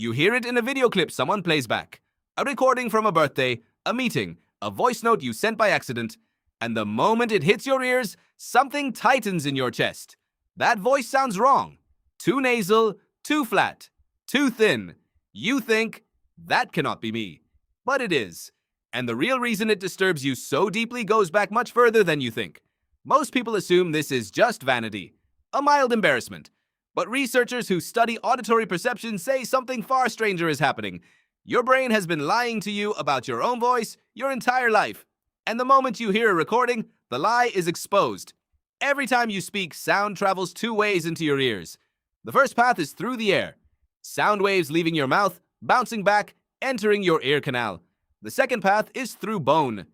You hear it in a video clip someone plays back, a recording from a birthday, a meeting, a voice note you sent by accident, and the moment it hits your ears, something tightens in your chest. That voice sounds wrong. Too nasal, too flat, too thin. You think, that cannot be me. But it is. And the real reason it disturbs you so deeply goes back much further than you think. Most people assume this is just vanity, a mild embarrassment. But researchers who study auditory perception say something far stranger is happening. Your brain has been lying to you about your own voice your entire life. And the moment you hear a recording, the lie is exposed. Every time you speak, sound travels two ways into your ears. The first path is through the air. Sound waves leaving your mouth, bouncing back, entering your ear canal. The second path is through bone.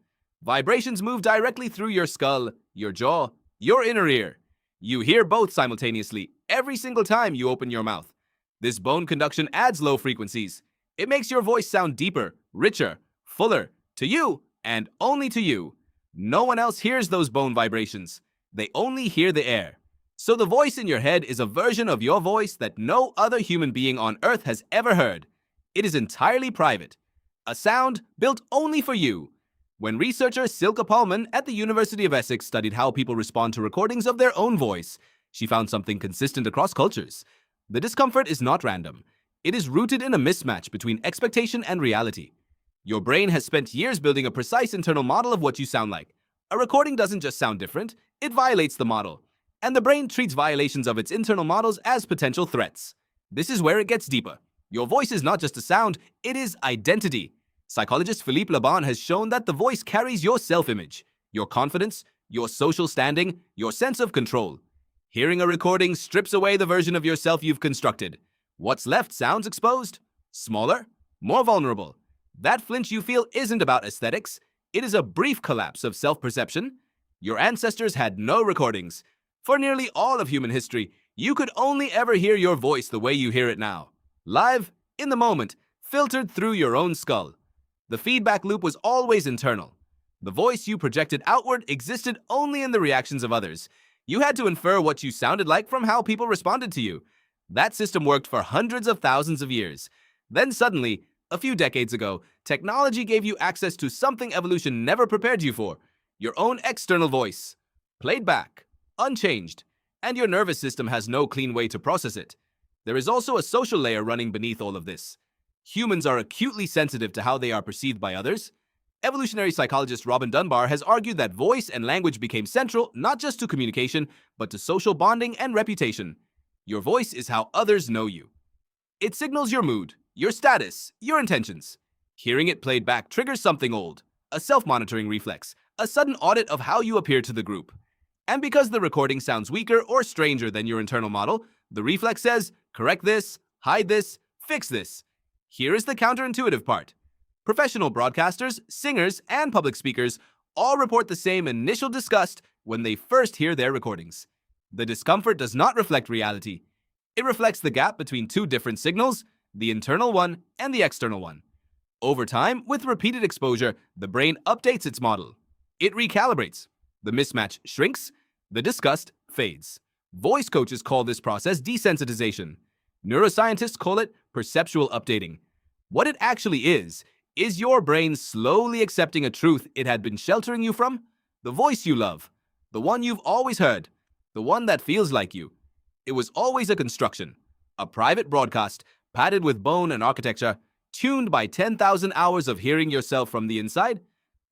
Vibrations move directly through your skull, your jaw, your inner ear. You hear both simultaneously every single time you open your mouth. This bone conduction adds low frequencies. It makes your voice sound deeper, richer, fuller, to you and only to you. No one else hears those bone vibrations. They only hear the air. So the voice in your head is a version of your voice that no other human being on earth has ever heard. It is entirely private. A sound built only for you. When researcher Silke Paulmann at the University of Essex studied how people respond to recordings of their own voice, she found something consistent across cultures. The discomfort is not random. It is rooted in a mismatch between expectation and reality. Your brain has spent years building a precise internal model of what you sound like. A recording doesn't just sound different, it violates the model. And the brain treats violations of its internal models as potential threats. This is where it gets deeper. Your voice is not just a sound, it is identity. Psychologist Philippe Laban has shown that the voice carries your self-image, your confidence, your social standing, your sense of control. Hearing a recording strips away the version of yourself you've constructed. What's left sounds exposed, smaller, more vulnerable. That flinch you feel isn't about aesthetics. It is a brief collapse of self-perception. Your ancestors had no recordings. For nearly all of human history, you could only ever hear your voice the way you hear it now. Live, in the moment, filtered through your own skull. The feedback loop was always internal. The voice you projected outward existed only in the reactions of others. You had to infer what you sounded like from how people responded to you. That system worked for hundreds of thousands of years. Then suddenly, a few decades ago, technology gave you access to something evolution never prepared you for. Your own external voice. Played back, unchanged, and your nervous system has no clean way to process it. There is also a social layer running beneath all of this. Humans are acutely sensitive to how they are perceived by others. Evolutionary psychologist Robin Dunbar has argued that voice and language became central not just to communication, but to social bonding and reputation. Your voice is how others know you. It signals your mood, your status, your intentions. Hearing it played back triggers something old, a self-monitoring reflex, a sudden audit of how you appear to the group. And because the recording sounds weaker or stranger than your internal model, the reflex says, correct this, hide this, fix this. Here is the counterintuitive part. Professional broadcasters, singers, and public speakers all report the same initial disgust when they first hear their recordings. The discomfort does not reflect reality. It reflects the gap between two different signals, the internal one and the external one. Over time, with repeated exposure, the brain updates its model. It recalibrates. The mismatch shrinks. The disgust fades. Voice coaches call this process desensitization. Neuroscientists call it perceptual updating. What it actually is your brain slowly accepting a truth it had been sheltering you from? The voice you love. The one you've always heard. The one that feels like you. It was always a construction. A private broadcast, padded with bone and architecture, tuned by 10,000 hours of hearing yourself from the inside.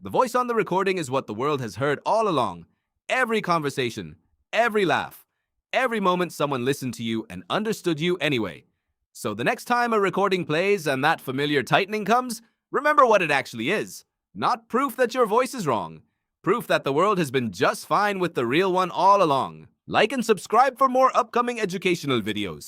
The voice on the recording is what the world has heard all along. Every conversation, every laugh, every moment someone listened to you and understood you anyway. So the next time a recording plays and that familiar tightening comes, remember what it actually is. Not proof that your voice is wrong. Proof that the world has been just fine with the real one all along. Like and subscribe for more upcoming educational videos.